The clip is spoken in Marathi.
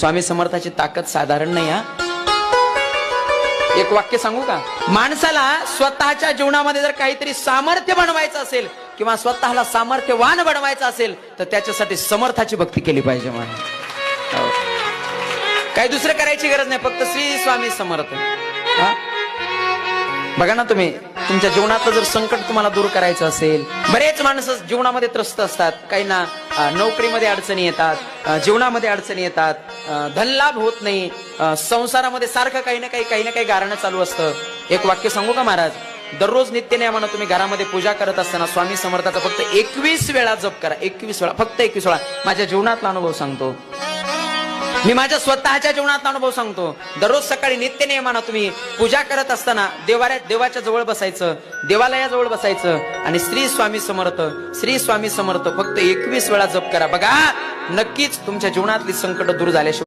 स्वामी समर्थाची ताकद साधारण नाही हा. एक वाक्य सांगू का? माणसाला स्वतःच्या जीवनामध्ये जर काहीतरी सामर्थ्य बनवायचं असेल किंवा स्वतःला सामर्थ्यवान बनवायचं असेल तर त्याच्यासाठी समर्थाची भक्ती केली पाहिजे. मला काही दुसरं करायची गरज नाही, फक्त श्री स्वामी समर्थ. बघा ना, तुम्ही तुमच्या जीवनातलं जर संकट तुम्हाला दूर करायचं असेल, बरेच माणसं जीवनामध्ये त्रस्त असतात. काहींना नोकरीमध्ये अडचणी येतात, जीवनामध्ये अडचणी येतात, धनलाभ होत नाही, संसारामध्ये सारखं काही ना काही गारणं चालू असतं. एक वाक्य सांगू का महाराज? दररोज नित्यनेमानं तुम्ही घरामध्ये पूजा करत असताना स्वामी समर्थाचा फक्त 21 वेळा जप करा. 21 वेळा, फक्त 21 वेळा. माझ्या जीवनातला अनुभव सांगतो, मी माझ्या स्वतःच्या जीवनातला अनुभव सांगतो. दररोज सकाळी नित्यनेमानं तुम्ही पूजा करत असताना देवाच्या जवळ बसायचं, देवालयाजवळ बसायचं आणि श्री स्वामी समर्थ, श्री स्वामी समर्थ फक्त 21 वेळा जप करा. बघा, नक्कीच तुमच्या जीवनातली संकट दूर झाल्याशिवाय